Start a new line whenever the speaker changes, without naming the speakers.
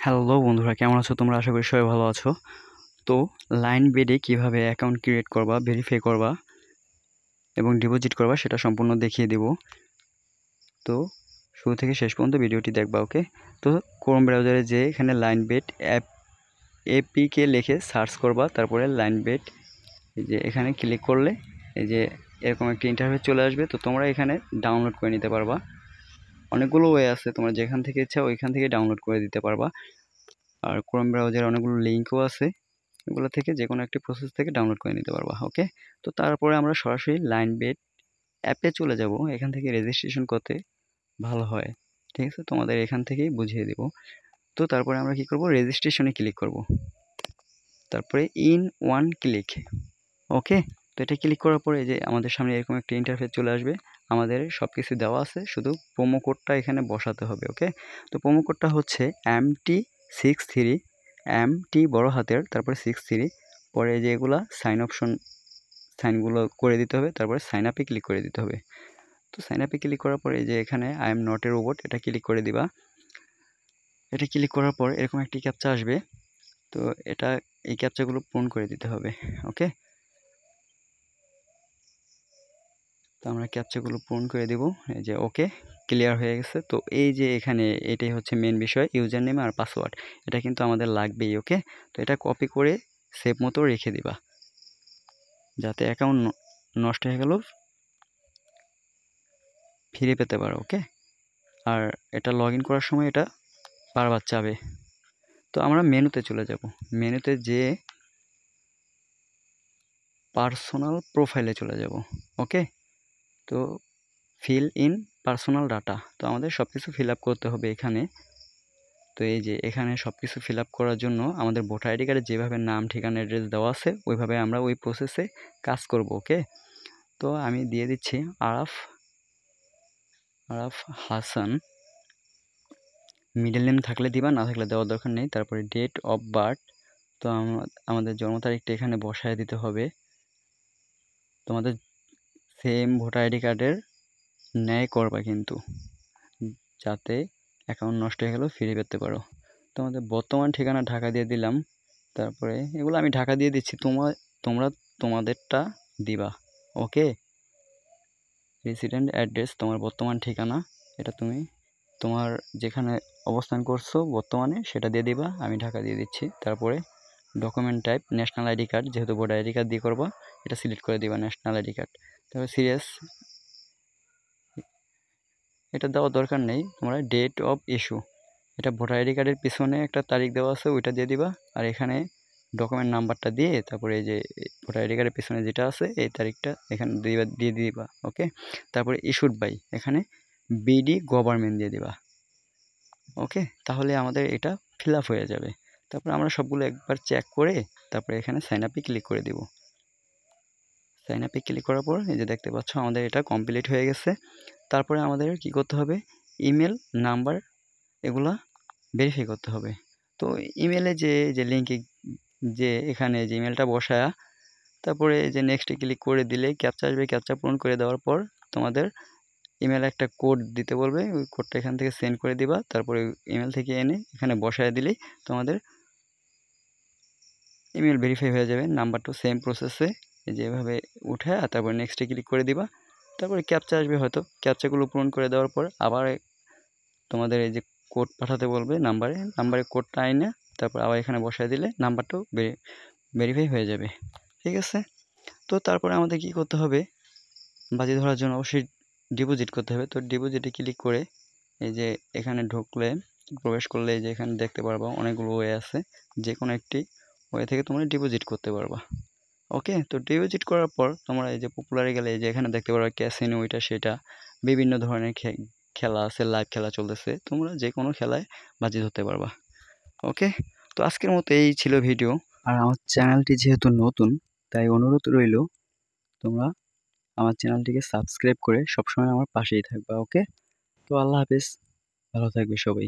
Hello বন্ধুরা, কেমন আছো তোমরা? আশা করি সবাই ভালো আছো। তো লাইন বেডে কিভাবে অ্যাকাউন্ট ক্রিয়েট করবা, ভেরিফাই করবা এবং ডিপোজিট করবা সেটা সম্পূর্ণ দেখিয়ে দিব। তো শুরু থেকে শেষ পর্যন্ত ভিডিওটি দেখবা, ওকে? তো ক্রোম ব্রাউজারে যে এখানে লাইন বেড এপিকে লিখে সার্চ করবা, তারপরে লাইন বেড এই যে এখানে ক্লিক করলে এই যে এরকম একটা ইন্টারফেস চলে আসবে। তো তোমরা এখানে ডাউনলোড করে নিতে পারবা। অনেকগুলো ওয়ে আছে, তোমরা যেখান থেকে ইচ্ছা ওইখান থেকে ডাউনলোড করে দিতে পারবা। আর ক্রোম ব্রাউজারে অনেকগুলো লিঙ্কও আছে, এগুলো থেকে যে কোনো একটি প্রসেস থেকে ডাউনলোড করে নিতে পারবা, ওকে? তো তারপরে আমরা সরাসরি লাইন বেড অ্যাপে চলে যাব। এখান থেকে রেজিস্ট্রেশন করতে ভালো হয়, ঠিক আছে? তোমাদের এখান থেকেই বুঝিয়ে দেব। তো তারপরে আমরা কি করব, রেজিস্ট্রেশনে ক্লিক করব, তারপরে ইন ওয়ান ক্লিক, ওকে? তো এটা ক্লিক করার পরে যে আমাদের সামনে এরকম একটা ইন্টারফেস চলে আসবে। আমাদের সব কিছু দেওয়া আছে, শুধু প্রোমো কোডটা এখানে বসাতে হবে, ওকে? তো প্রোমো কোডটা হচ্ছে MT63, MT বড় হাতের, তারপরে 63, পরে যে এগুলা সাইনগুলো করে দিতে হবে, তারপরে সাইন আপে ক্লিক করে দিতে হবে। তো সাইন আপে ক্লিক করার পরে যে এখানে I am not a robot এটা ক্লিক করে দিবা। এটা ক্লিক করার পর এরকম একটি ক্যাপচা আসবে। তো এই ক্যাপচাগুলো পূরণ করে দিতে হবে, ওকে? তো আমরা ক্যাপচাগুলো পূরণ করে দেব। এই যে ওকে, ক্লিয়ার হয়ে গেছে। তো এই যে এখানে এটাই হচ্ছে মেন বিষয়, ইউজার নেম আর পাসওয়ার্ড, এটা কিন্তু আমাদের লাগবেই, ওকে? তো এটা কপি করে সেভ মতো রেখে দিবা, যাতে অ্যাকাউন্ট নষ্ট হয়ে গেল ফিরে পেতে পারো, ওকে? আর এটা লগ ইন করার সময় এটা বারবার চাবে। তো আমরা মেনুতে চলে যাব, মেনুতে যে পার্সোনাল প্রোফাইলে চলে যাব, ওকে? তো ফিল ইন পার্সোনাল ডাটা, তো আমাদের সব কিছু ফিল আপ করতে হবে এখানে। তো এই যে এখানে সব কিছু ফিল আপ করার জন্য আমাদের ভোটার আইডি কার্ডে যেভাবে নাম, ঠিকানা, অ্যাড্রেস দেওয়া আছে ওইভাবে আমরা ওই প্রসেসে কাজ করব, ওকে? তো আমি দিয়ে দিচ্ছি আরাফ হাসান, মিডল নেম থাকলে দিবা, না থাকলে দেওয়ার দরকার নেই। তারপরে ডেট অফ বার্থ, তো আমাদের জন্ম তারিখটা এখানে বসায় দিতে হবে। তোমাদের সেম ভোটার আইডি কার্ডের ন্যায় করবা কিন্তু, যাতে অ্যাকাউন্ট নষ্ট হয়ে গেলেও ফিরে পেতে পারো। তোমাদের বর্তমান ঠিকানা ঢাকা দিয়ে দিলাম, তারপরে এগুলো আমি ঢাকা দিয়ে দিচ্ছি, তোমরা তোমাদেরটা দিবা, ওকে? রেসিডেন্ট অ্যাড্রেস, তোমার বর্তমান ঠিকানা, এটা তুমি তোমার যেখানে অবস্থান করছো বর্তমানে সেটা দিয়ে দিবা, আমি ঢাকা দিয়ে দিচ্ছি। তারপরে document type national ID card, যেহেতু ভোটার আইডি কার্ড দিয়ে করবা, এটা সিলেক্ট করে দিবা ন্যাশনাল আইডি কার্ড। তারপরে সিরিয়াস, এটা দেওয়ার দরকার নেই। তোমরা ডেট অফ ইস্যু, এটা ভোটার আইডি কার্ডের পিছনে একটা তারিখ দেওয়া আছে ওইটা দিয়ে দিবা, আর এখানে ডকুমেন্ট নাম্বারটা দিয়ে তারপরে এই যে ভোটার আইডি কার্ডের পিছনে যেটা আছে এই তারিখটা এখানে দিয়ে দিবা, ওকে? তারপরে ইস্যুড বাই, এখানে বিডি গভর্নমেন্ট দিয়ে দিবা, ওকে? তাহলে আমাদের এটা ফিল আপ হয়ে যাবে। তারপরে আমরা সবগুলো একবার চেক করে তারপরে এখানে সাইন আপে ক্লিক করে দিব। সাইন আপে ক্লিক করার পর এই যে দেখতে পাচ্ছ আমাদের এটা কমপ্লিট হয়ে গেছে। তারপরে আমাদের কি করতে হবে, ইমেল, নাম্বার, এগুলা ভেরিফাই করতে হবে। তো ইমেলে যে লিঙ্কে যে এখানে যে ইমেলটা বসায়া তারপরে যে নেক্সটে ক্লিক করে দিলে ক্যাপচা আসবে, ক্যাপচা পূরণ করে দেওয়ার পর তোমাদের ইমেলে একটা কোড দিতে বলবে, ওই কোডটা এখান থেকে সেন্ড করে দিবা। তারপরে ইমেল থেকে এনে এখানে বসায় দিলেই তোমাদের ইমেল ভেরিফাই হয়ে যাবে। নাম্বারটা সেম প্রসেসে যেভাবে উঠে তারপর নেক্সটে ক্লিক করে দিবা। তারপরে ক্যাপচা আসবে, হয়তো ক্যাপচাগুলো পূরণ করে দেওয়ার পর আবার তোমাদের এই যে কোড পাঠাতে বলবে নাম্বারে কোডটা আইনে তারপর আবার এখানে বসায় দিলে নাম্বারটাও ভেরিফাই হয়ে যাবে, ঠিক আছে? তো তারপরে আমাদের কি করতে হবে, বাজি ধরার জন্য অবশ্যই ডিপোজিট করতে হবে। তো ডিপোজিটে ক্লিক করে এই যে এখানে ঢুকলে, প্রবেশ করলে এই যে এখানে দেখতে পারবা অনেকগুলো ওয়ে আছে, যে কোনো একটি ওয়ে থেকে তোমরা ডিপোজিট করতে পারবা, ওকে? তো ডিপোজিট করার পর তোমরা এই যে পপুলারে গেলে এই যে এখানে দেখতে পারবা ক্যাসিনো, ওইটা সেটা বিভিন্ন ধরনের খেলা আছে, লাইভ খেলা চলতেছে, তোমরা যে কোনো খেলায় বাজি ধরতে পারবা, ওকে? তো আজকের মতো এই ছিল ভিডিও। আর আমার চ্যানেলটি যেহেতু নতুন, তাই অনুরোধ রইল তোমরা আমার চ্যানেলটিকে সাবস্ক্রাইব করে সবসময় আমার পাশেই থাকবা, ওকে? তো আল্লাহ হাফেজ, ভালো থাকবে সবাই।